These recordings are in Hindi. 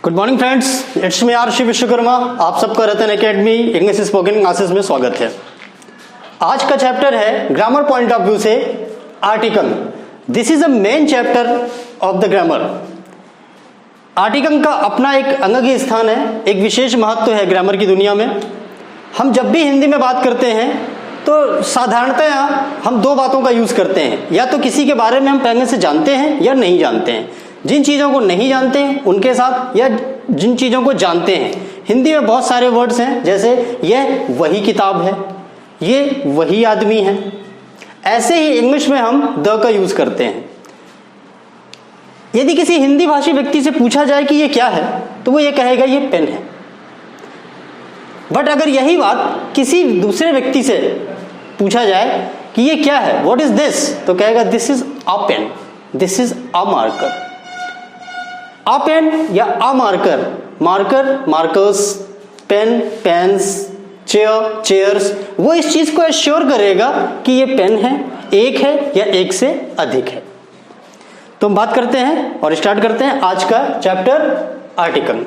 Good morning friends, it's me Aarshi Vishwakarma. आप सबका Ratan academy English spoken classes में स्वागत है। आज का चैप्टर है ग्रामर पॉइंट ऑफ व्यू से article. This is a main chapter of the grammar. Article का अपना एक अलग ही स्थान है, एक विशेष महत्व है ग्रामर की दुनिया में। हम जब भी हिंदी में बात करते हैं तो साधारणतः हम दो बातों का यूज करते हैं, या तो किसी के बारे में हम पहले से जानते हैं या नहीं जानते हैं। जिन चीज़ों को नहीं जानते हैं उनके साथ, या जिन चीज़ों को जानते हैं। हिंदी में बहुत सारे वर्ड्स हैं, जैसे यह वही किताब है, ये वही आदमी है। ऐसे ही इंग्लिश में हम द का यूज करते हैं। यदि किसी हिंदी भाषी व्यक्ति से पूछा जाए कि ये क्या है, तो वो ये कहेगा ये पेन है। बट अगर यही बात किसी दूसरे व्यक्ति से पूछा जाए कि ये क्या है, व्हाट इज दिस, तो कहेगा this is a pen, this is a marker. A pen या a marker, marker, markers, pen, pens, chair, chairs, वो इस चीज को एश्योर करेगा कि ये पेन है, एक है या एक से अधिक है। तो हम बात करते हैं और स्टार्ट करते हैं आज का चैप्टर आर्टिकल।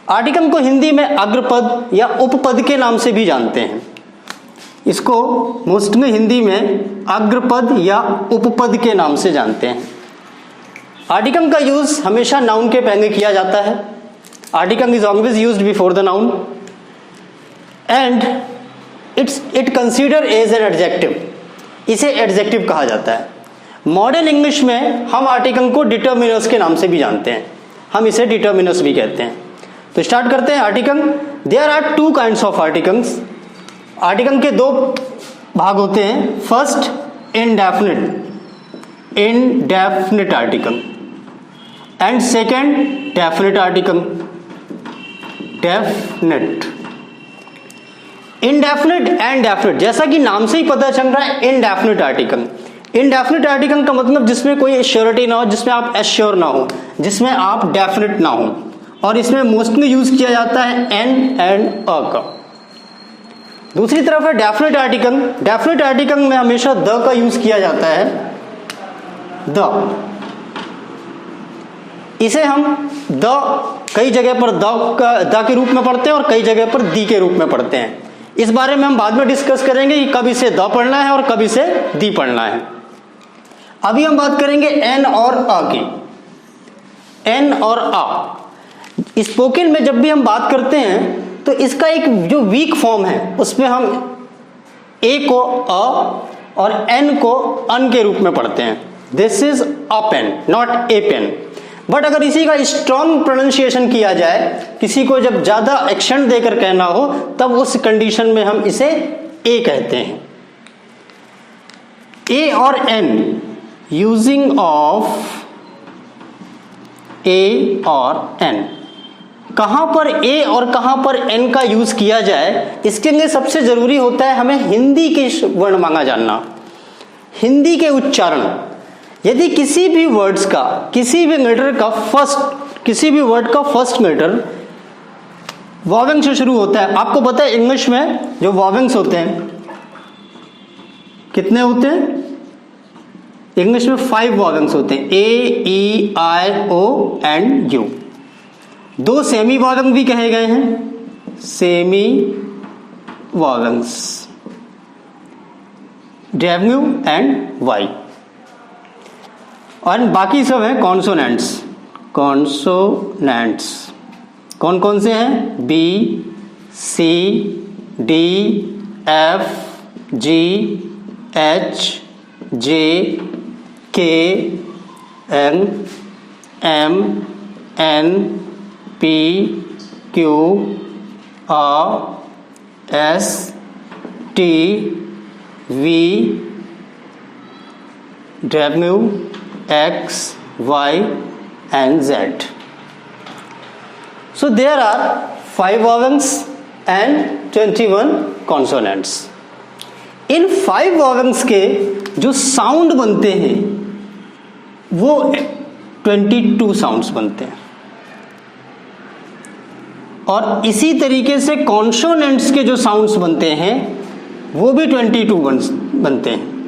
आर्टिकल को हिंदी में अग्रपद या उपपद के नाम से भी जानते हैं। इसको मोस्ट में हिंदी में अग्रपद या उपपद के नाम से जानते हैं। आर्टिकल का यूज हमेशा नाउन के पहले किया जाता है। Article is always used before the noun and it consider as an adjective. इसे एडजेक्टिव कहा जाता है। मॉडर्न इंग्लिश में हम आर्टिकल को डिटर्मिनर्स के नाम से भी जानते हैं। हम इसे डिटर्मिनर्स भी कहते हैं। तो स्टार्ट करते हैं article. There are two kinds of articles. Article के दो भाग होते हैं। First, indefinite article, and second definite article. Definite, indefinite and definite, जैसा कि नाम से ही पता चल रहा है इनडेफिनिट आर्टिकल। इनडेफिनिट आर्टिकल का मतलब जिसमें कोई श्योरिटी ना हो, जिसमें आप एश्योर ना हो, जिसमें आप डेफिनिट ना हो, और इसमें मोस्टली यूज किया जाता है एन एंड अ का। दूसरी तरफ है डेफिनिट आर्टिकल। डेफिनिट आर्टिकल में हमेशा द का यूज किया जाता है। द, इसे हम द कई जगह पर द के रूप में पढ़ते हैं और कई जगह पर दी के रूप में पढ़ते हैं। इस बारे में हम बाद में डिस्कस करेंगे कि कब इसे द पढ़ना है और कब इसे दी पढ़ना है। अभी हम बात करेंगे एन और अ की। एन और अ स्पोकन में जब भी हम बात करते हैं तो इसका एक जो वीक फॉर्म है उसमें हम ए को अ और एन को अन के रूप में पढ़ते हैं। This is a pen, not a pen. But अगर इसी का स्ट्रॉन्ग प्रोनाउंसिएशन किया जाए, किसी को जब ज्यादा एक्शन देकर कहना हो, तब उस कंडीशन में हम इसे ए कहते हैं। ए और एन, यूजिंग ऑफ ए और एन। कहां पर ए और कहां पर एन का यूज किया जाए, इसके लिए सबसे जरूरी होता है हमें हिंदी के वर्णमाला जानना, हिंदी के उच्चारण। यदि किसी भी वर्ड्स का, किसी भी लेटर का किसी भी वर्ड का फर्स्ट लेटर वॉवेल से शुरू होता है। आपको पता है इंग्लिश में जो वॉवेल्स होते हैं कितने होते हैं? इंग्लिश में 5 वॉवेल्स होते हैं, A, E, I, O and U. 2 semi vowel भी कहे गए हैं, semi vowels, W and Y, और बाकी सब है कॉन्सोनेंट्स। कॉन्सोनेंट्स कौन कौन से हैं? B, C, D, F, G, H, J, K, L, M, N, P, Q, R, S, T, V, W, X, Y and Z. So there are 5 vowels and 21 consonants. In 5 vowels के जो साउंड बनते हैं वो 22 साउंड्स बनते हैं, और इसी तरीके से कॉन्सोनेंट्स के जो साउंड्स बनते हैं वो भी 22 बनते हैं।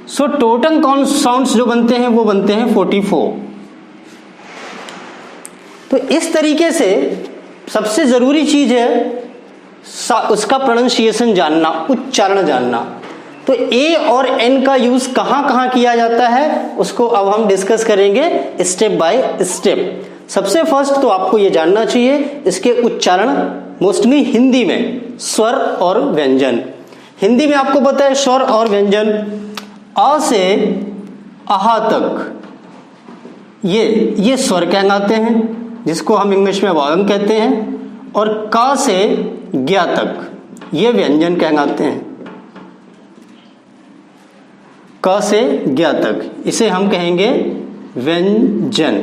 सो टोटल साउंड्स जो बनते हैं वो बनते हैं 44। तो इस तरीके से सबसे जरूरी चीज है उसका प्रोनाउंसिएशन जानना, उच्चारण जानना। तो ए और एन का यूज कहां कहां किया जाता है उसको अब हम डिस्कस करेंगे स्टेप बाय स्टेप। सबसे फर्स्ट तो आपको ये जानना चाहिए इसके उच्चारण, मोस्टली हिंदी में स्वर और व्यंजन। हिंदी में आपको पता है स्वर और व्यंजन, अ से आहा तक ये स्वर कहलाते हैं जिसको हम इंग्लिश में वावल कहते हैं, और का से ज्ञा तक ये व्यंजन कहलाते हैं। क से ज्ञा तक इसे हम कहेंगे व्यंजन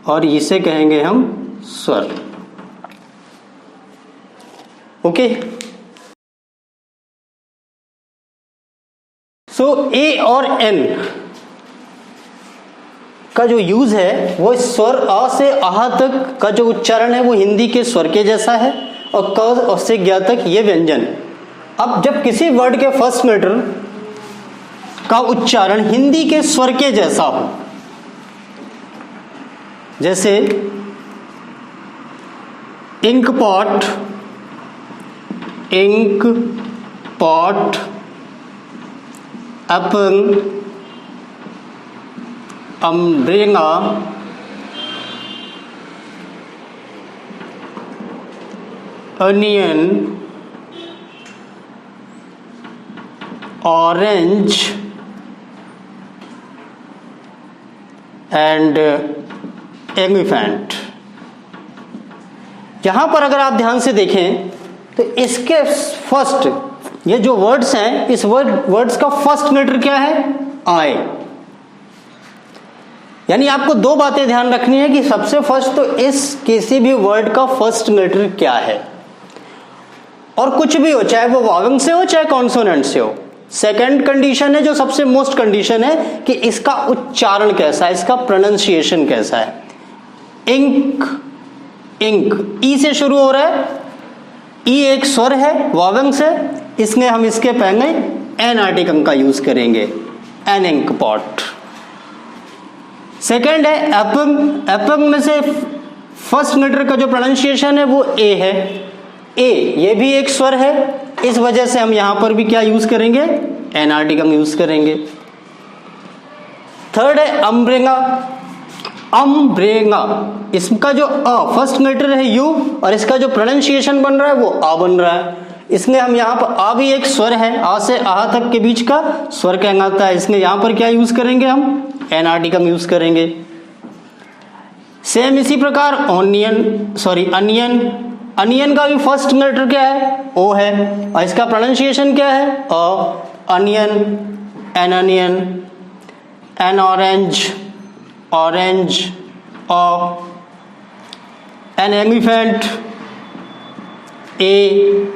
और इसे कहेंगे हम स्वर। ओके, सो ए और एन का जो यूज है वो स्वर अ से आहा तक का जो उच्चारण है वो हिंदी के स्वर के जैसा है, और क से ज्ञा तक ये व्यंजन। अब जब किसी वर्ड के फर्स्ट लेटर का उच्चारण हिंदी के स्वर के जैसा हो, जैसे ink pot, ink pot, apple, umbrella, onion, orange and elephant. यहां पर अगर आप ध्यान से देखें तो इसके फर्स्ट ये जो वर्ड्स हैं, इस वर्ड्स का फर्स्ट लेटर क्या है? आई। यानी आपको दो बातें ध्यान रखनी है कि सबसे फर्स्ट तो इस किसी भी वर्ड का फर्स्ट लेटर क्या है, और कुछ भी हो, चाहे वो वावल से हो चाहे कॉन्सोनेंट से हो। सेकंड कंडीशन है जो सबसे मोस्ट कंडीशन है कि इसका उच्चारण कैसा है, इसका प्रोनाउंसिएशन कैसा है। इंक, इंक ई से शुरू हो रहा है, ई एक स्वर है वावल से, इसमें हम इसके पहले एन आर्टिकल का यूज करेंगे, एन इंक पॉट। सेकंड है एप्पल, एप्पल में से फर्स्ट लेटर का जो प्रोनाउंसिएशन है वो ए है, ए ये भी एक स्वर है, इस वजह से हम यहां पर भी क्या यूज करेंगे? एन आर्टिकल यूज करेंगे। थर्ड है अम्ब्रेला, अम्ब्रेला, इसका जो अ फर्स्ट लेटर है यू और इसका जो प्रोनाउंसिएशन बन रहा है वो आ बन रहा है, इसलिए हम यहाँ पर आ भी एक स्वर है, आ से आहा तक के बीच का स्वर कहलाता है, इसलिए यहां पर क्या यूज करेंगे? हम एन आर्टिकल यूज करेंगे। सेम इसी प्रकार ऑनियन, सॉरी अनियन, अनियन का भी फर्स्ट लेटर क्या है? ओ है, और इसका प्रोनाउंसिएशन क्या है? A. Onion, an onion, an orange, orange, a, an elephant, a.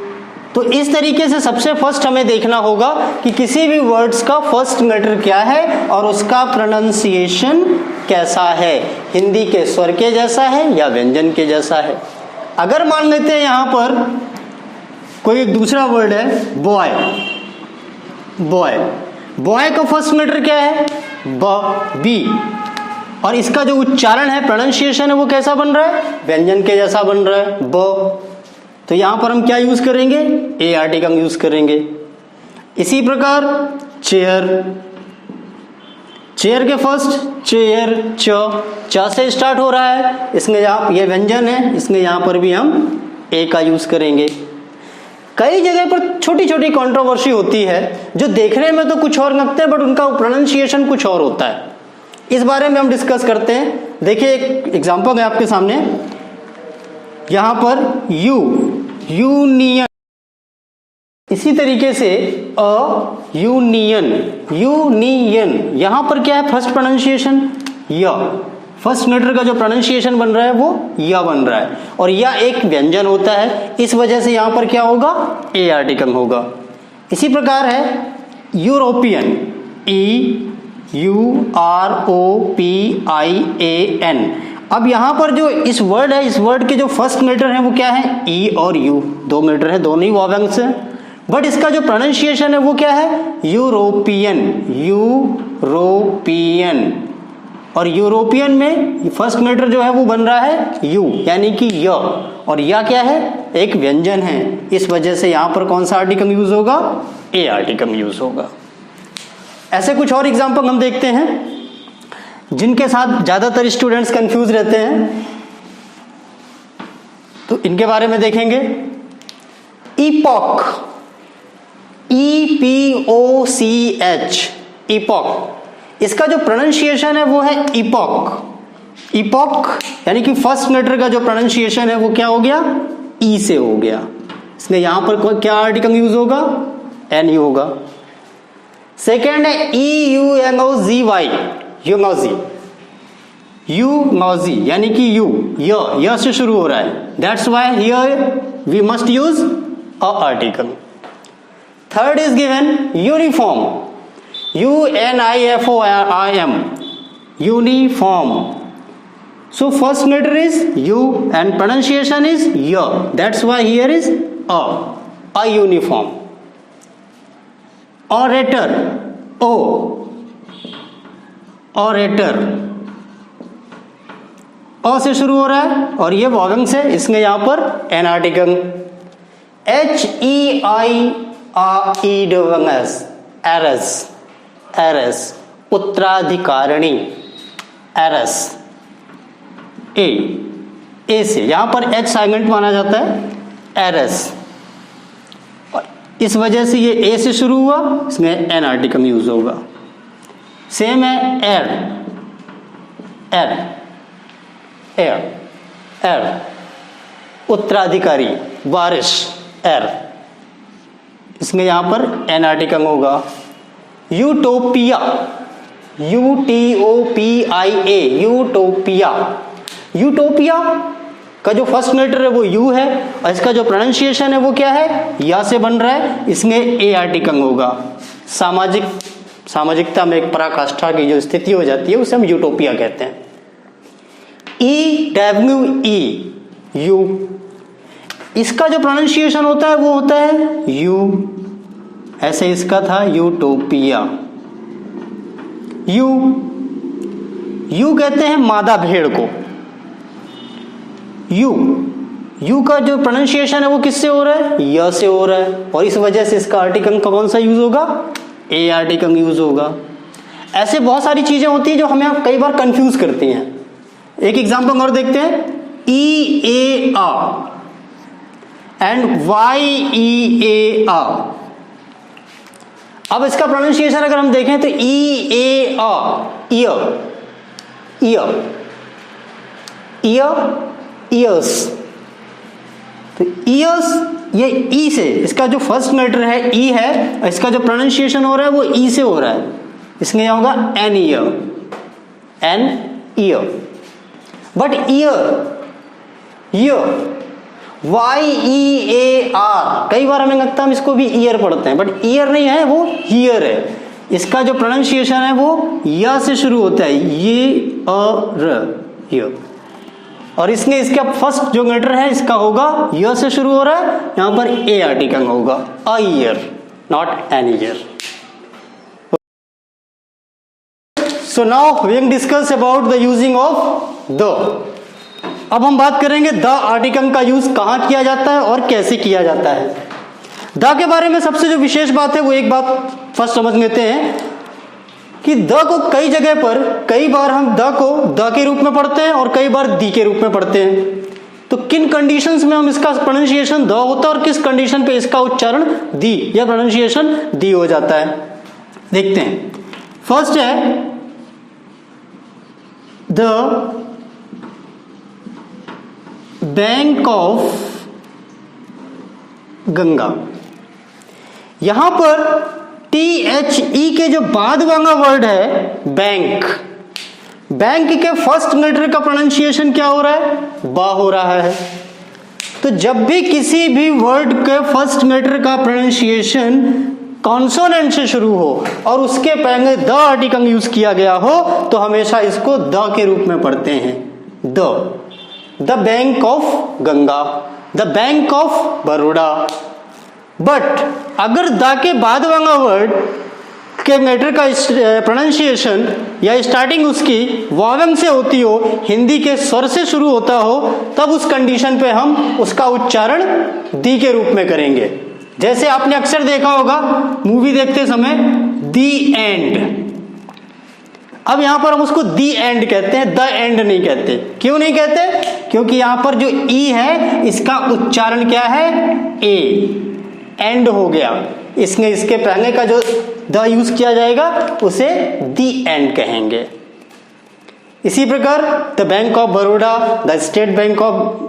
तो इस तरीके से सबसे फर्स्ट हमें देखना होगा कि किसी भी वर्ड्स का फर्स्ट लेटर क्या है और उसका प्रोनाउंसिएशन कैसा है, हिंदी के स्वर के जैसा है या व्यंजन के जैसा है। अगर मान लेते हैं यहां पर कोई एक दूसरा वर्ड है बॉय, बॉय, बॉय का फर्स्ट लेटर क्या है? ब, बी, और इसका जो उच्चारण है, प्रोनाउंसिएशन है वो कैसा बन रहा है? व्यंजन के जैसा बन रहा है, ब। तो यहां पर हम क्या यूज करेंगे? ए आर्टिकल यूज करेंगे। इसी प्रकार चेयर, चेयर के फर्स्ट चेयर, च से स्टार्ट हो रहा है, इसमें यहाँ ये व्यंजन है, इसमें यहां पर भी हम ए का यूज करेंगे। कई जगह पर छोटी छोटी कंट्रोवर्सी होती है जो देखने में तो कुछ और लगते हैं बट उनका प्रोनाउंसिएशन कुछ और होता है, इस बारे में हम डिस्कस करते हैं। देखिए एक एग्जांपल है आपके सामने, यहां पर यू, यूनियन, इसी तरीके से अ यूनियन, यूनियन, यहां पर क्या है? फर्स्ट प्रोनाउंसिएशन य, फर्स्ट लेटर का जो प्रोनाउंसिएशन बन रहा है वो या बन रहा है, और या एक व्यंजन होता है, इस वजह से यहां पर क्या होगा? ए आर्टिकल होगा। इसी प्रकार है European, E U R O P I A N. अब यहां पर जो इस वर्ड है, इस वर्ड के जो फर्स्ट लेटर है वो क्या है? ई और यू, दो लेटर है, दोनों ही वावल्स हैं, बट इसका जो प्रोनाउंसिएशन है वो क्या है? European, European. और यूरोपियन में फर्स्ट लेटर जो है वो बन रहा है यू, यानी कि य, और या क्या है, एक व्यंजन है। इस वजह से यहां पर कौन सा आर्टिकल यूज होगा, ए आर्टिकल यूज होगा। ऐसे कुछ और एग्जांपल हम देखते हैं जिनके साथ ज्यादातर स्टूडेंट्स कंफ्यूज रहते हैं, तो इनके बारे में देखेंगे। इपॉक, EPOCH, इपॉक, इसका जो प्रोनाउंसिएशन है वो है इपॉक। इपॉक यानी कि फर्स्ट लेटर का जो प्रोनाउंसिएशन है वो क्या हो गया, ई से हो गया, इसलिए यहां पर क्या आर्टिकल यूज होगा, एन होगा। सेकेंड है EUNOZY, यूनोजी, यूनोजी यानी कि यू, य से शुरू हो रहा है, that's why here we must use a article. Third is given uniform, UNIFORM, uniform. So first letter is U and pronunciation is Y. That's why here is a uniform. Orator, O, orator, अ से शुरू हो रहा है और ये वॉवेल से, इसमें यहां पर an article. HEIRES, heiress, heiress, उत्तराधिकारिणी, एरस, ए से, यहां पर एच साइलेंट माना जाता है, एरस, इस वजह से ये ए से शुरू हुआ, इसमें एन आर्टिकल यूज होगा। सेम है एर, एर, एर, एर, उत्तराधिकारी, बारिश, एर, इसमें यहां पर एन आर्टिकल होगा। यूटोपिया, UTOPIA, यूटोपिया, यूटोपिया का जो फर्स्ट लेटर है वो यू है और इसका जो प्रोनाउंसिएशन है वो क्या है, या से बन रहा है, इसमें ए आर्टिकल होगा। सामाजिकता में एक पराकाष्ठा की जो स्थिति हो जाती है उसे हम यूटोपिया कहते हैं। EWE, यू, इसका जो प्रोनाउंसिएशन होता है वो होता है यू, ऐसे इसका था यूटोपिया। यू कहते हैं मादा भेड़ को, यू का जो प्रोनाउंसिएशन है वो किससे हो रहा है, य से हो रहा है, और इस वजह से इसका आर्टिकल का कौन सा यूज होगा, ए आर्टिकल यूज होगा। ऐसे बहुत सारी चीजें होती है जो हमें कई बार कंफ्यूज करती हैं। एक एग्जांपल और देखते हैं, EAR एंड YEAR। अब इसका प्रोनाउंसिएशन अगर हम देखें तो EAR, year, year, year, years, तो ईयर्स ये ई से, इसका जो फर्स्ट लेटर है ई है और इसका जो प्रोनाउंसिएशन हो रहा है वो ई से हो रहा है, इसमें यहां होगा an year, an year. But year, year, YEAR, कई बार हमें लगता है हम इसको भी ईयर पढ़ते हैं, बट ईयर नहीं है, वो ईयर है। इसका जो प्रोनाउंसिएशन है वो या से शुरू होता है, ये य, और इसमें इसका फर्स्ट जो लेटर है इसका होगा य से शुरू हो रहा है, यहां पर ए आर्टिकल होगा, a year, not an year. So now we will discuss about the using of the. अब हम बात करेंगे द आर्टिकल का यूज कहां किया जाता है और कैसे किया जाता है। द के बारे में सबसे जो विशेष बात है वो एक बात फर्स्ट समझ लेते हैं कि द को कई जगह पर, कई बार हम द को द के रूप में पढ़ते हैं और कई बार दी के रूप में पढ़ते हैं। तो किन कंडीशंस में हम इसका प्रोनाउंसिएशन द होता है और किस कंडीशन पे इसका उच्चारण दी या प्रोनाउंसिएशन दी हो जाता है, देखते हैं। फर्स्ट है द बैंक ऑफ गंगा। यहां पर THE के जो बाद वाला वर्ड है बैंक, बैंक के फर्स्ट लेटर का प्रोनाउंसिएशन क्या हो रहा है, बा हो रहा है। तो जब भी किसी भी वर्ड के फर्स्ट लेटर का प्रोनाउंसिएशन कॉन्सोनेंट से शुरू हो और उसके पहले द आर्टिकल यूज किया गया हो तो हमेशा इसको द के रूप में पढ़ते हैं। The bank of Ganga, the bank of Baroda. But अगर द के बाद वाला वर्ड के मैटर का प्रोनाउंसिएशन या स्टार्टिंग उसकी वॉवेल से होती हो, हिंदी के स्वर से शुरू होता हो, तब उस कंडीशन पे हम उसका उच्चारण दी के रूप में करेंगे। जैसे आपने अक्सर देखा होगा मूवी देखते समय दी एंड, अब यहां पर हम उसको दी एंड कहते हैं, द एंड नहीं कहते। क्यों नहीं कहते? क्योंकि यहां पर जो ई है इसका उच्चारण क्या है? ए, एंड हो गया। इसमें इसके पहले का जो द यूज किया जाएगा उसे दी एंड कहेंगे। इसी प्रकार the bank of Baroda, the state bank of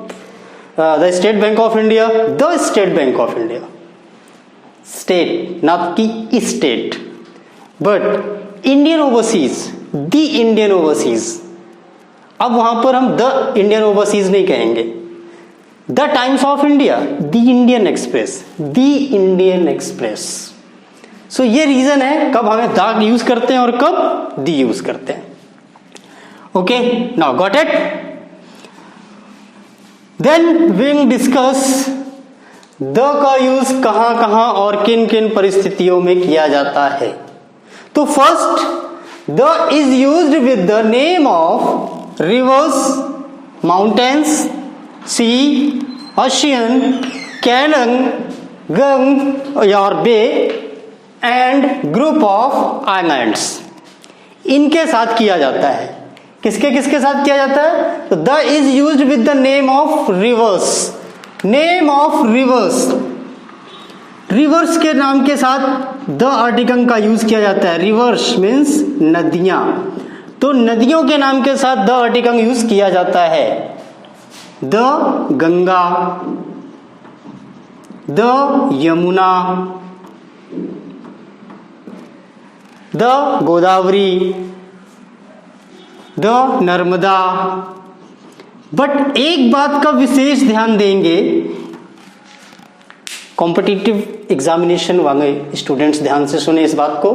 India, the state bank of India, state ना कि state. But Indian overseas, the Indian overseas, अब वहां पर हम द इंडियन ओवरसीज नहीं कहेंगे। The times of India, the Indian express, the Indian express. So ये रीजन है कब हमें द यूज करते हैं और कब दी यूज करते हैं। Okay, now got it. Then will discuss the का यूज कहां कहां और किन किन परिस्थितियों में किया जाता है। तो first, the is used with the name of rivers, mountains, sea, ocean, canal, गंग और bay and group of islands, इनके साथ किया जाता है। किसके किसके साथ किया जाता है? तो the is used with the name of reverse, name of reverse, reverse के नाम के साथ द आर्टिकल का यूज किया जाता है। रिवर्स मीन्स नदियां, तो नदियों के नाम के साथ द आर्टिकल यूज किया जाता है। The Ganga, the Yamuna, the Godavari, the Narmada. But एक बात का विशेष ध्यान देंगे, कॉम्पिटिटिव एग्जामिनेशन वाले स्टूडेंट्स ध्यान से सुने इस बात को,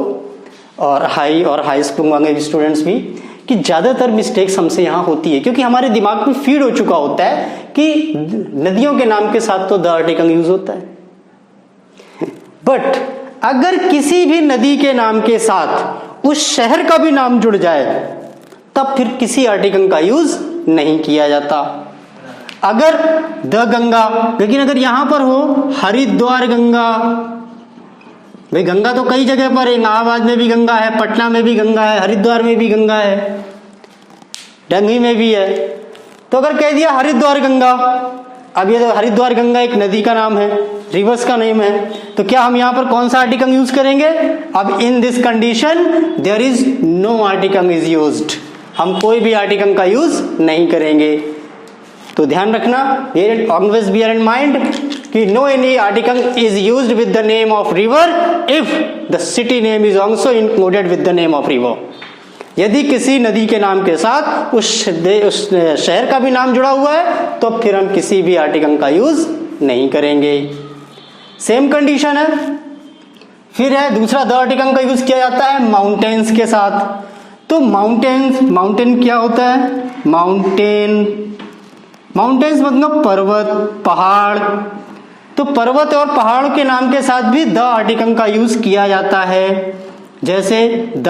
और हाई स्कूल वाले स्टूडेंट्स भी, कि ज्यादातर मिस्टेक्स हमसे यहां होती है क्योंकि हमारे दिमाग में फीड हो चुका होता है कि नदियों के नाम के साथ तो द आर्टिकल यूज होता है। बट अगर किसी भी नदी के नाम के साथ उस शहर का भी नाम जुड़ जाए तब फिर किसी आर्टिकल का यूज नहीं किया जाता। अगर द गंगा, लेकिन अगर यहां पर हो हरिद्वार गंगा, भाई गंगा तो कई जगह पर है, इलाहाबाद में भी गंगा है, पटना में भी गंगा है, हरिद्वार में भी गंगा है, डंगी में भी है। तो अगर कह दिया हरिद्वार गंगा, अब ये तो हरिद्वार गंगा एक नदी का नाम है, रिवर्स का नेम है, तो क्या हम यहां पर कौन सा आर्टिकल यूज करेंगे? अब in this condition there is no article is used, हम कोई भी आर्टिकल का यूज नहीं करेंगे। तो ध्यान रखना, ऑलवेज बियर इन माइंड कि no any article is used with the name of river if the city name is also included with the name of river. यदि किसी नदी के नाम के साथ उस शहर का भी नाम जुड़ा हुआ है तो फिर हम किसी भी आर्टिकल का यूज नहीं करेंगे। सेम कंडीशन है। फिर है दूसरा, द आर्टिकल का यूज किया जाता है माउंटेन्स के साथ। तो माउंटेन क्या होता है? माउंटेन्स मतलब पर्वत, पहाड़। तो पर्वत और पहाड़ के नाम के साथ भी द आर्टिकल का यूज किया जाता है, जैसे the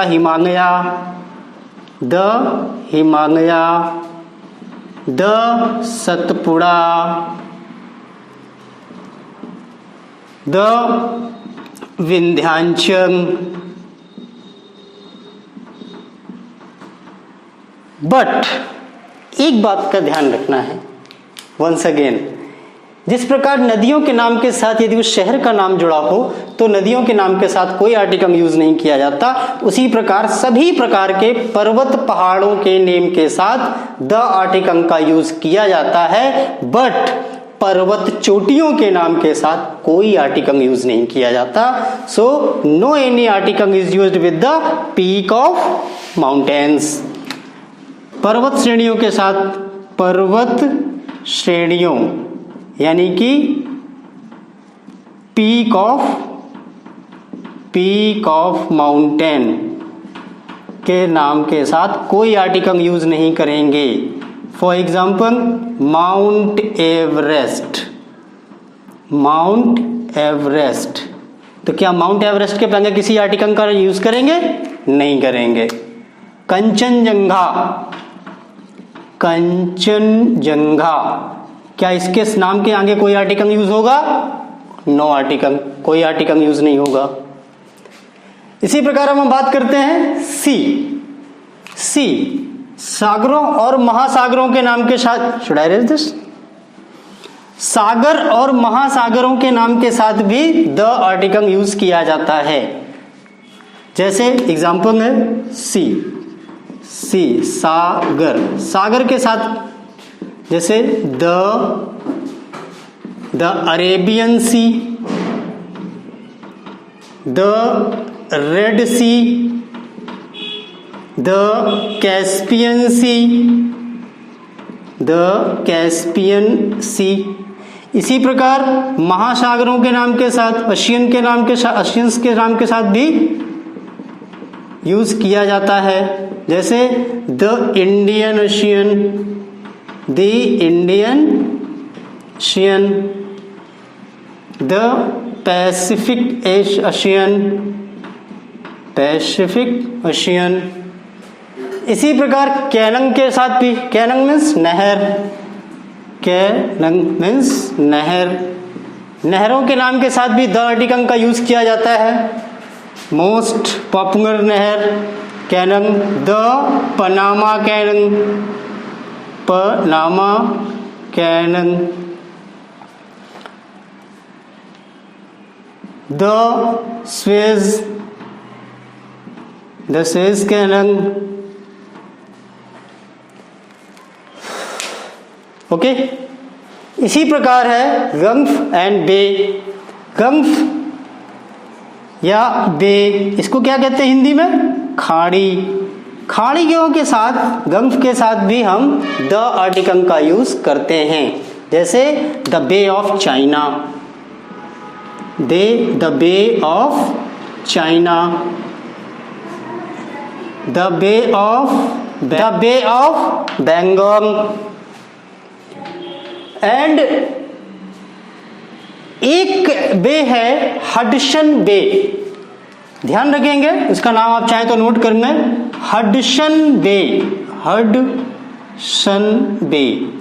Himalaya, the Satpura, the Vindhyachal. But एक बात का ध्यान रखना है, वंस अगेन, जिस प्रकार नदियों के नाम के साथ यदि उस शहर का नाम जुड़ा हो तो नदियों के नाम के साथ कोई आर्टिकल यूज नहीं किया जाता, उसी प्रकार सभी प्रकार के पर्वत पहाड़ों के नेम के साथ द आर्टिकल का यूज किया जाता है। बट पर्वत चोटियों के नाम के साथ कोई आर्टिकल यूज नहीं किया जाता। So no any article is used with the peak of mountains. पर्वत श्रेणियों के साथ पर्वत श्रेणियों यानी कि पीक ऑफ माउंटेन के नाम के साथ कोई आर्टिकल यूज नहीं करेंगे। फॉर एग्जाम्पल माउंट एवरेस्ट, तो क्या माउंट एवरेस्ट के पहले किसी आर्टिकल का यूज करेंगे? नहीं करेंगे। कंचनजंगा, कंचनजंगा, क्या इसके नाम के आगे कोई आर्टिकल यूज होगा? नो आर्टिकल, कोई आर्टिकल यूज नहीं होगा। इसी प्रकार हम बात करते हैं सी। सी सागरों और महासागरों के नाम के साथ, शुड आई रेज दिस? सागर और महासागरों के नाम के साथ भी द आर्टिकल यूज किया जाता है। जैसे एग्जांपल है सी, सी सागर, सागर के साथ जैसे the Arabian sea, the red sea, the Caspian sea, the Caspian sea. इसी प्रकार महासागरों के नाम के साथ ओशियन के नाम के साथ, ओशियंस के नाम के साथ भी यूज किया जाता है। जैसे the Indian ocean, the Indian ocean, the Pacific ocean, Pacific ocean. इसी प्रकार कैनंग के साथ भी, कैनंग मीन्स नहर, कैनंग मीन्स नहर, नहरों के नाम के साथ भी द आर्टिकल का यूज किया जाता है। मोस्ट पॉपुलर नहर canal, the Panama canal, Panama canal, the Suez, the Suez canal. Okay, इसी प्रकार है गल्फ एंड बे। गल्फ या बे, इसको क्या कहते हैं हिंदी में? खाड़ी। खाड़ियों के साथ, गल्फ के साथ भी हम द आर्टिकल का यूज करते हैं। जैसे the bay of China, the bay of China, the bay of Bengal. And एक बे है हडसन बे, ध्यान रखेंगे, इसका नाम आप चाहें तो नोट करना है, Hudson bay, Hudson bay,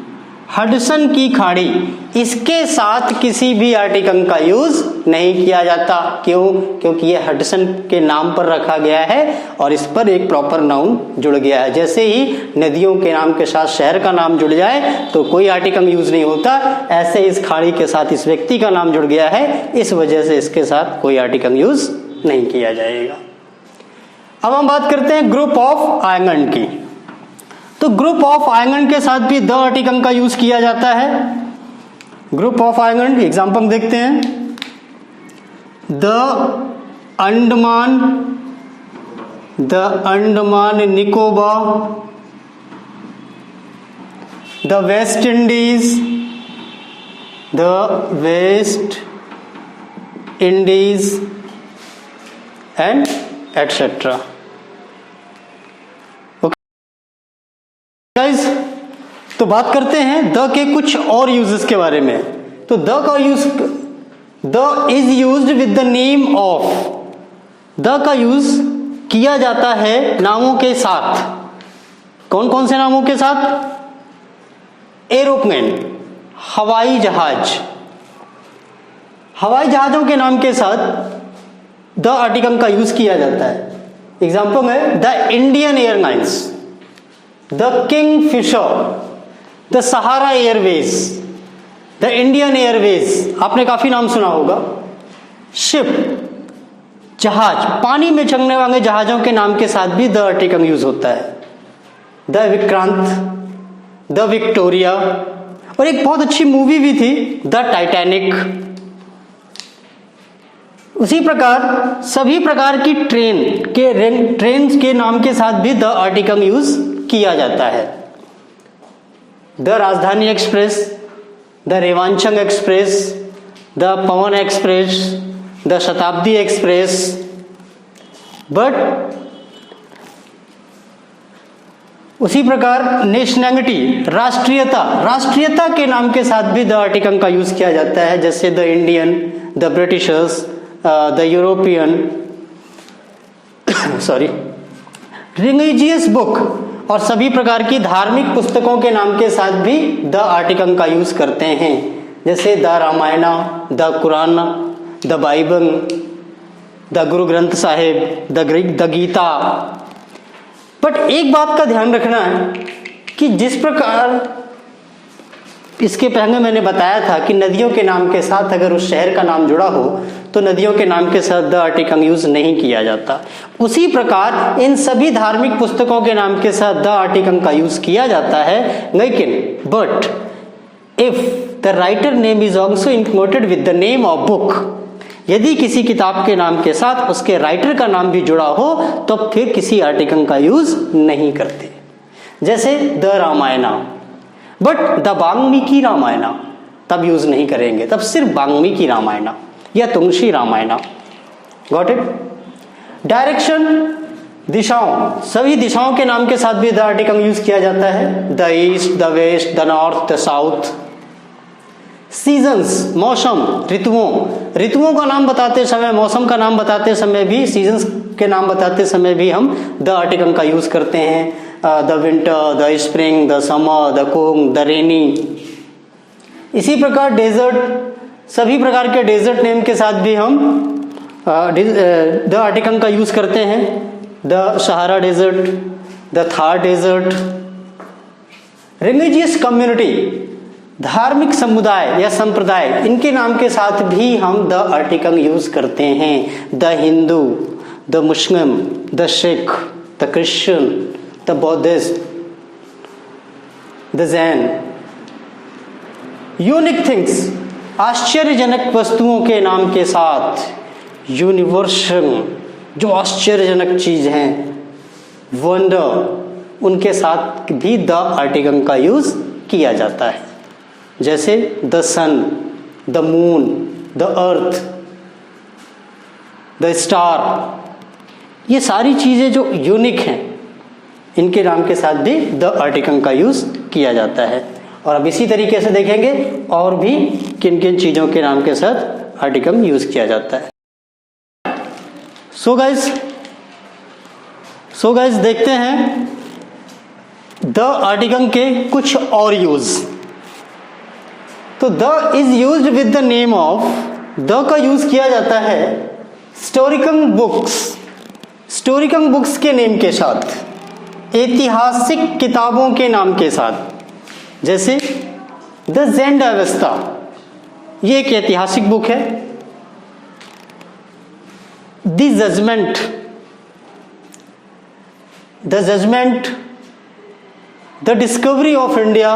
Hudson की खाड़ी। इसके साथ किसी भी आर्टिकल का यूज नहीं किया जाता। क्यों? क्योंकि ये हडसन के नाम पर रखा गया है और इस पर एक प्रॉपर नाउन जुड़ गया है। जैसे ही नदियों के नाम के साथ शहर का नाम जुड़ जाए तो कोई आर्टिकल यूज नहीं होता, ऐसे इस खाड़ी के साथ इस व्यक्ति का नाम जुड़ गया है, इस वजह से इसके साथ कोई आर्टिकल यूज नहीं किया जाएगा। अब हम बात करते हैं ग्रुप ऑफ आइलैंड की। तो ग्रुप ऑफ आइलैंड के साथ भी द आर्टिकल का यूज किया जाता है। ग्रुप ऑफ आइलैंड एग्जांपल देखते हैं, the Andaman, the Andaman Nicobar, the West Indies, the West Indies and etcetera. Guys, तो बात करते हैं द के कुछ और यूजेस के बारे में। तो द का use, the is used with the name of, the का यूज किया जाता है नामों के साथ। कौन कौन से नामों के साथ? एरोप्लेन, हवाई जहाज, हवाई जहाजों के नाम के साथ द आर्टिकल का यूज किया जाता है। एग्जांपल है the Indian airlines, the Kingfisher, the Sahara Airways, the Indian Airways, आपने काफी नाम सुना होगा। शिप, जहाज, पानी में चलने वाले जहाजों के नाम के साथ भी द आर्टिकल यूज होता है। द विक्रांत, द विक्टोरिया, और एक बहुत अच्छी मूवी भी थी द टाइटैनिक। उसी प्रकार सभी प्रकार की ट्रेन के नाम के साथ भी द आर्टिकल यूज किया जाता है। The Rajdhani express, the Rewanchal express, the Pawan express, the Shatabdi express. But उसी प्रकार नेशनैलिटी, राष्ट्रीयता, राष्ट्रीयता के नाम के साथ भी द आर्टिकल का यूज किया जाता है। जैसे the Indian, the Britishers, the European sorry religious book और सभी प्रकार की धार्मिक पुस्तकों के नाम के साथ भी द आर्टिकल का यूज करते हैं, जैसे the Ramayan, the Quran, the Bible, the Guru Granth Sahib, the Gita. But एक बात का ध्यान रखना है कि जिस प्रकार इसके पहले मैंने बताया था कि नदियों के नाम के साथ अगर उस शहर का नाम जुड़ा हो तो नदियों के नाम के साथ द आर्टिकल यूज नहीं किया जाता, उसी प्रकार इन सभी धार्मिक पुस्तकों के नाम के साथ द आर्टिकल का यूज किया जाता है। लेकिन but if the writer name is also included with the name of book, यदि किसी किताब के नाम के साथ उसके राइटर का नाम भी जुड़ा हो तो फिर किसी आर्टिकल का यूज नहीं करते। जैसे the Ramayana, but the Valmiki Ramayana तब यूज नहीं करेंगे, तब सिर्फ वाल्मीकि रामायण या Tulsi Ramayana. Got it? Direction, दिशाओं, सभी दिशाओं के नाम के साथ भी द आर्टिकल यूज किया जाता है, the east, the west, the north, the south. Seasons, मौसम, ऋतुओं का नाम बताते समय, मौसम का नाम बताते समय भी, सीजन्स के नाम बताते समय भी हम द आर्टिकल का यूज करते हैं, the winter, the spring, the summer, the cold, the rainy. इसी प्रकार डेजर्ट, सभी प्रकार के डेजर्ट नेम के साथ भी हम द आर्टिकल का यूज करते हैं, the Sahara desert, the Thar desert. Religious community, धार्मिक समुदाय या संप्रदाय, इनके नाम के साथ भी हम द आर्टिकल यूज करते हैं, the Hindu, the Muslim, the Sikh, the Christian, the Buddhist, the Jain. Unique things, आश्चर्यजनक वस्तुओं के नाम के साथ, यूनिवर्सल, जो आश्चर्यजनक चीज हैं, वंडर, उनके साथ भी द आर्टिकल का यूज किया जाता है, जैसे the sun, the moon, the earth, the star. ये सारी चीजें जो यूनिक हैं, इनके नाम के साथ भी द आर्टिकल का यूज किया जाता है। और अब इसी तरीके से देखेंगे और भी किन किन चीजों के नाम के साथ आर्टिकल यूज किया जाता है। सो गाइस देखते हैं द आर्टिकल के कुछ और यूज। तो the is used with the name of, the का यूज किया जाता है हिस्टोरिकल बुक्स, हिस्टोरिकल बुक्स के नेम के साथ, ऐतिहासिक किताबों के नाम के साथ, जैसे द ज़ेंडावस्था, ये एक ऐतिहासिक बुक है। The judgement, the discovery of India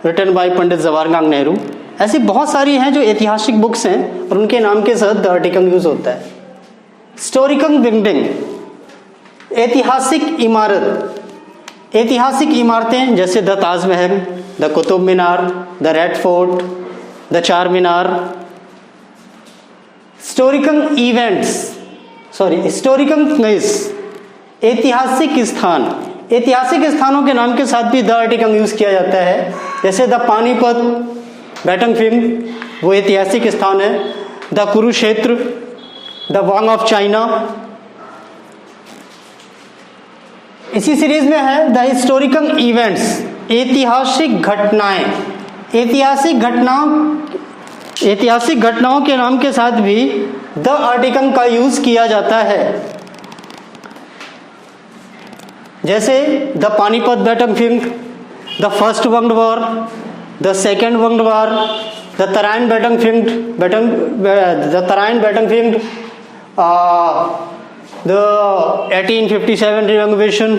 written by Pandit Jawaharlal Nehru. ऐसी बहुत सारी हैं जो ऐतिहासिक बुक्स हैं और उनके नाम के साथ द आर्टिकल यूज होता है। हिस्टोरिकल बिल्डिंग, ऐतिहासिक इमारत, ऐतिहासिक इमारतें जैसे the Taj Mahal, the Qutub Minar, the red fort, the चार मीनार। हिस्टोरिकल इवेंट्स, हिस्टोरिकल प्लेस, ऐतिहासिक स्थान, ऐतिहासिक स्थानों के नाम के साथ भी द आर्टिकल यूज किया जाता है, जैसे द पानीपत बैटलफील्ड, वो ऐतिहासिक स्थान है, the Kurukshetra, the wall of China. इसी सीरीज में है द हिस्टोरिकल इवेंट्स, ऐतिहासिक घटनाएं, ऐतिहासिक घटनाओं के नाम के साथ भी द आर्टिकल का यूज किया जाता है, जैसे the Panipat battlefield, the first world war, the second world war, the Tarain battlefield, the 1857 revolution,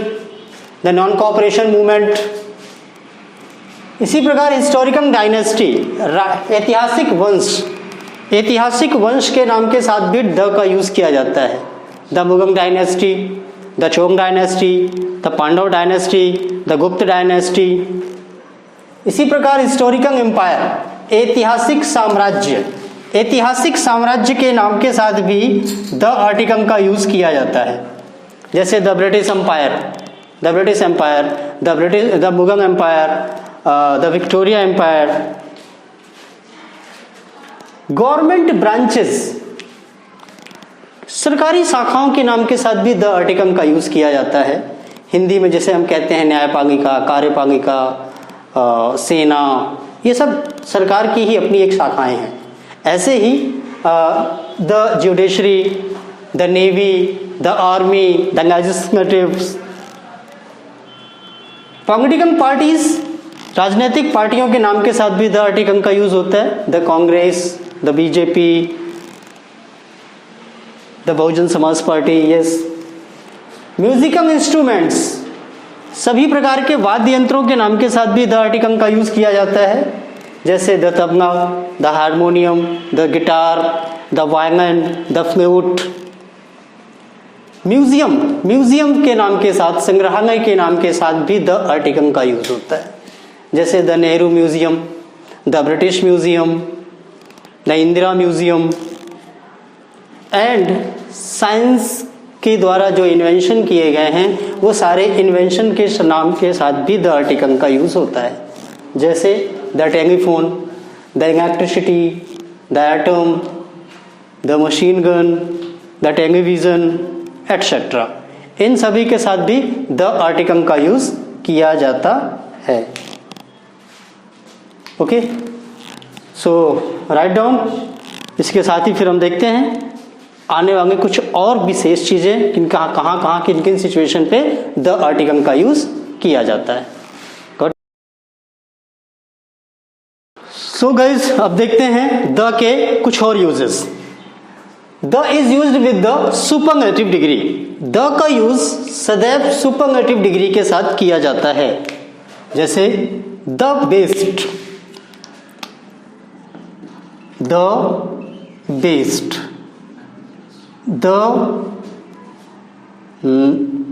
the non cooperation movement। इसी प्रकार हिस्टोरिकल डायनेस्टी, ऐतिहासिक वंश के नाम के साथ भी द का यूज किया जाता है, the Mughal dynasty, the Chola dynasty, the Pandava dynasty, the Gupta dynasty. इसी प्रकार हिस्टोरिकल एम्पायर, ऐतिहासिक साम्राज्य के नाम के साथ भी द आर्टिकल का यूज किया जाता है, जैसे the British empire, the Mughal empire, the Victoria empire. Government branches, सरकारी शाखाओं के नाम के साथ भी द आर्टिकल का यूज किया जाता है। हिंदी में जैसे हम कहते हैं न्यायपालिका, कार्यपालिका, सेना, ये सब सरकार की ही अपनी एक शाखाएं हैं। ऐसे ही the judiciary, the navy, the army, the legislatives. Political parties, राजनीतिक पार्टियों के नाम के साथ भी द आर्टिकल का यूज होता है। The Congress, the BJP, the Bahujan Samaj party. Yes. Musical instruments, सभी प्रकार के वाद्य यंत्रों के नाम के साथ भी द आर्टिकल का यूज किया जाता है, जैसे the tabla, the harmonium, the guitar, the violin, the flute. Museum, museum के नाम के साथ, संग्रहालय के नाम के साथ भी द आर्टिकल का यूज होता है, जैसे the Nehru museum, the British museum, the Indira museum. And science के द्वारा जो इन्वेंशन किए गए हैं वो सारे इन्वेंशन के नाम के साथ भी द आर्टिकल का यूज होता है, जैसे the telephone, the electricity, the atom, the machine gun, the television etcetera. इन सभी के साथ भी द आर्टिकल का यूज किया जाता है। ओके, सो राइट डाउन। इसके साथ ही फिर हम देखते हैं आने वाले कुछ और विशेष चीजें किन कहाँ किन किन सिचुएशन पे द आर्टिकल का यूज किया जाता है। सो गाइज, अब देखते हैं द के कुछ और uses. The is used with the superlative degree. The का यूज सदैव सुपरलेटिव डिग्री के साथ किया जाता है, जैसे the best, the best, the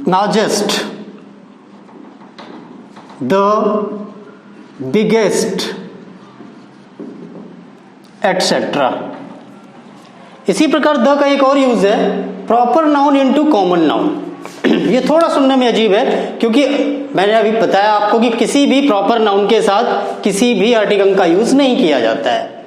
largest, the biggest etcetera. इसी प्रकार द का एक और यूज है, proper noun into common noun. ये थोड़ा सुनने में अजीब है, क्योंकि मैंने अभी बताया आपको कि किसी भी प्रॉपर नाउन के साथ किसी भी आर्टिकल का यूज नहीं किया जाता है,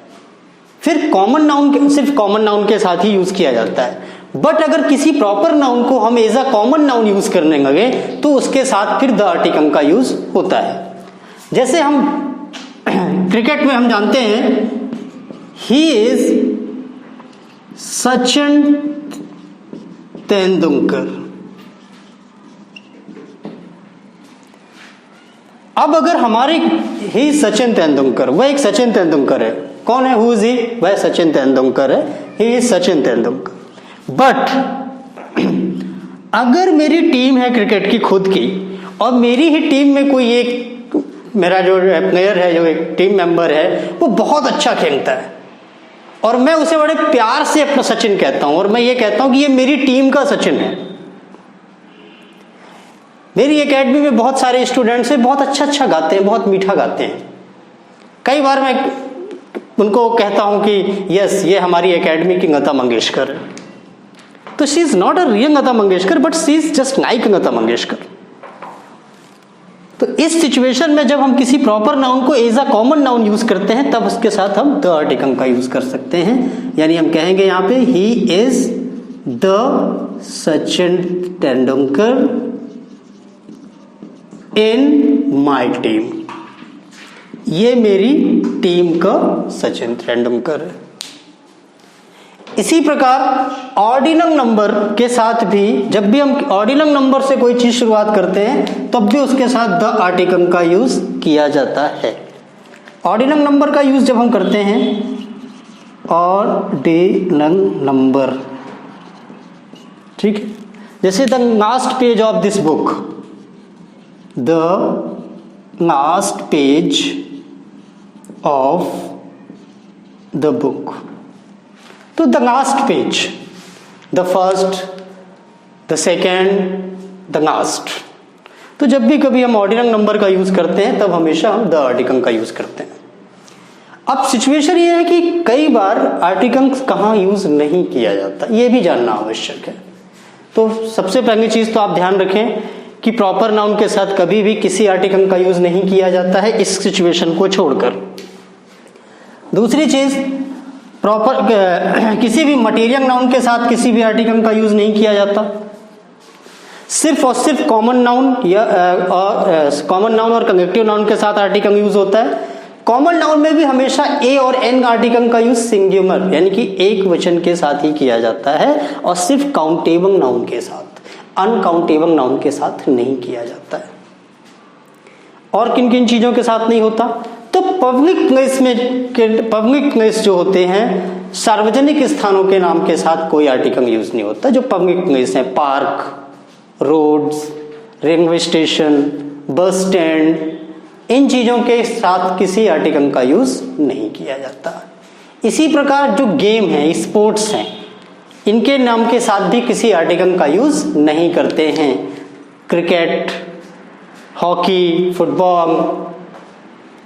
फिर कॉमन नाउन सिर्फ कॉमन नाउन के साथ ही यूज किया जाता है। बट अगर किसी प्रॉपर नाउन को हम as a common noun use करने लगे तो उसके साथ फिर द आर्टिकल का यूज होता है। जैसे हम क्रिकेट में हम जानते हैं ही इज सचिन तेंदुलकर। अब अगर हमारे ही सचिन तेंदुलकर, वह एक सचिन तेंदुलकर है। कौन है? Who is he? वह सचिन तेंदुलकर है। He is Sachin Tendulkar. But अगर मेरी टीम है क्रिकेट की खुद की, और मेरी ही टीम में कोई एक मेरा जो प्लेयर है, जो एक टीम मेंबर है, वो बहुत अच्छा खेलता है और मैं उसे बड़े प्यार से अपना सचिन कहता हूं और मैं ये कहता हूं कि ये मेरी टीम का सचिन है। मेरी एकेडमी में बहुत सारे स्टूडेंट्स हैं, बहुत अच्छा गाते हैं, बहुत मीठा गाते हैं। कई बार मैं उनको कहता हूं कि यस, ये हमारी एकेडमी की लता मंगेशकर है। तो she is not a real Lata Mangeshkar, but she is just like Lata Mangeshkar. तो इस सिचुएशन में जब हम किसी प्रॉपर नाउन को as a common noun use करते हैं, तब उसके साथ हम द आर्टिकल का यूज कर सकते हैं। यानी हम कहेंगे यहां पे he is the Sachin Tendulkar in my team. ये मेरी टीम का सचिन तेंदुलकर है। इसी प्रकार ऑर्डिनल नंबर के साथ भी, जब भी हम ऑर्डिनल नंबर से कोई चीज शुरुआत करते हैं तब भी उसके साथ द आर्टिकल का यूज किया जाता है। ऑर्डिनल नंबर का यूज जब हम करते हैं, ऑर्डिनल नंबर, ठीक है, जैसे the last page of this book, the last page of the book. तो the last page, the first, the second, the last. तो जब भी कभी हम ऑर्डिनल नंबर का यूज करते हैं तब हमेशा हम द आर्टिकल का यूज करते हैं। अब सिचुएशन ये है कि कई बार आर्टिकल कहाँ यूज नहीं किया जाता, ये भी जानना आवश्यक है। तो सबसे पहली चीज तो आप ध्यान रखें कि प्रॉपर नाउन के साथ कभी भी किसी आर्टिकल का यूज नहीं किया जाता है, इस सिचुएशन को छोड़कर। दूसरी चीज, प्रॉपर किसी भी मटेरियल नाउन के साथ किसी भी आर्टिकल का यूज नहीं किया जाता। सिर्फ और सिर्फ कॉमन नाउन या कॉमन नाउन और कंजक्टिव नाउन के साथ आर्टिकल यूज होता है। कॉमन नाउन में भी हमेशा ए और एन आर्टिकल का यूज सिंगुलर यानी कि एक वचन के साथ ही किया जाता है और सिर्फ काउंटेबल नाउन के साथ, अनकाउंटेबल नाउन के साथ नहीं किया जाता है। और किन किन चीजों के साथ नहीं होता? तो पब्लिक प्लेस जो होते हैं, सार्वजनिक स्थानों के नाम के साथ कोई आर्टिकल यूज नहीं होता। जो पब्लिक प्लेस है, park, roads, railway station, bus stand, इन चीजों के साथ किसी आर्टिकल का यूज नहीं किया जाता। इसी प्रकार जो गेम है, स्पोर्ट्स हैं, इनके नाम के साथ भी किसी आर्टिकल का यूज नहीं करते हैं। क्रिकेट, हॉकी, फुटबॉल,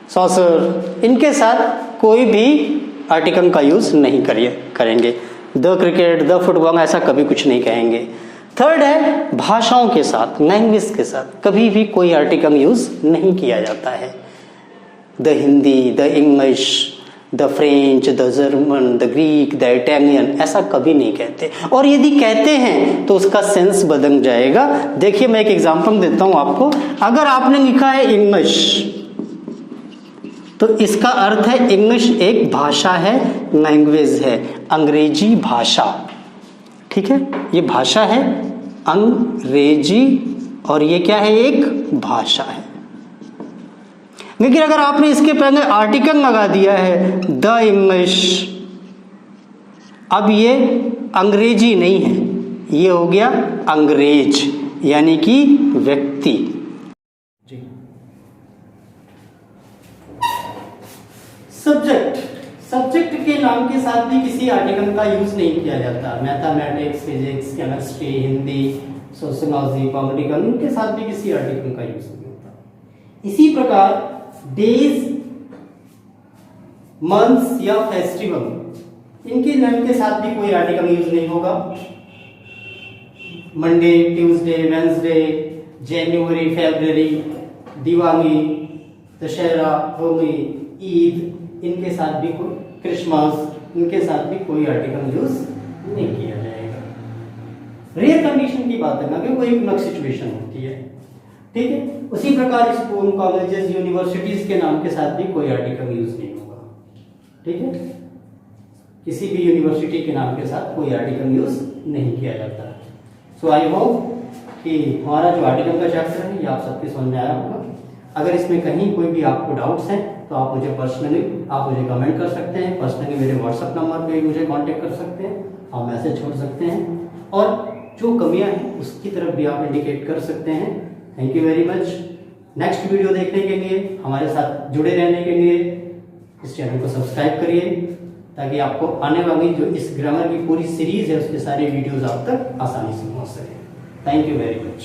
सॉकर, इनके साथ कोई भी आर्टिकल का यूज नहीं करेंगे। द क्रिकेट, द फुटबॉल, ऐसा कभी कुछ नहीं कहेंगे। थर्ड है भाषाओं के साथ, लैंग्वेज के साथ कभी भी कोई आर्टिकल यूज नहीं किया जाता है। The Hindi, the English, the French, the German, the Greek, the Italian, ऐसा कभी नहीं कहते। और यदि कहते हैं तो उसका सेंस बदल जाएगा। देखिए मैं एक एग्जांपल देता हूं आपको। अगर आपने लिखा है इंग्लिश, तो इसका अर्थ है इंग्लिश एक भाषा है, लैंग्वेज है, अंग्रेजी भाषा। ठीक है, ये भाषा है अंग्रेजी और ये क्या है? एक भाषा है। लेकिन अगर आपने इसके पहले आर्टिकल लगा दिया है द इंग्लिश, अब ये अंग्रेजी नहीं है, ये हो गया अंग्रेज यानी कि व्यक्ति। जी। सब्जेक्ट के नाम के साथ भी किसी आर्टिकल का यूज नहीं किया जाता। Mathematics, physics, chemistry, Hindi, sociology, political, इनके साथ भी किसी आर्टिकल का यूज नहीं होता। इसी प्रकार डेज, मंथ्स या फेस्टिवल, इनके नाम के साथ भी कोई आर्टिकल यूज नहीं होगा। मंडे, ट्यूसडे, वेंसडे, जनवरी, फरवरी, दिवाली, दशहरा, होली, ईद, इनके साथ भी कोई, क्रिसमस, इनके साथ भी कोई आर्टिकल यूज नहीं किया जाएगा। रेयर कंडीशन की बात है ना कि कोई एक सिचुएशन होती है। ठीक है, उसी प्रकार स्कूल, कॉलेजेस, यूनिवर्सिटीज के नाम के साथ भी कोई आर्टिकल यूज नहीं होगा। ठीक है, किसी भी यूनिवर्सिटी के नाम के साथ कोई आर्टिकल यूज नहीं किया जाता। सो आई होप कि हमारा जो आर्टिकल का चैप्टर है ये आप सबके समझ में आया होगा। अगर इसमें कहीं कोई भी आपको डाउट्स हैं तो आप मुझे पर्सनली कमेंट कर सकते हैं। पर्सनली मेरे व्हाट्सएप नंबर पे मुझे कांटेक्ट कर सकते हैं, आप मैसेज छोड़ सकते हैं और जो कमियां हैं उसकी तरफ भी आप इंडिकेट कर सकते हैं। Thank you very much. Next video देखने के लिए, हमारे साथ जुड़े रहने के लिए इस चैनल को सब्सक्राइब करिए ताकि आपको आने वाली जो इस ग्रामर की पूरी सीरीज है उसके सारे वीडियोस आप तक आसानी से पहुंच सके। Thank you very much.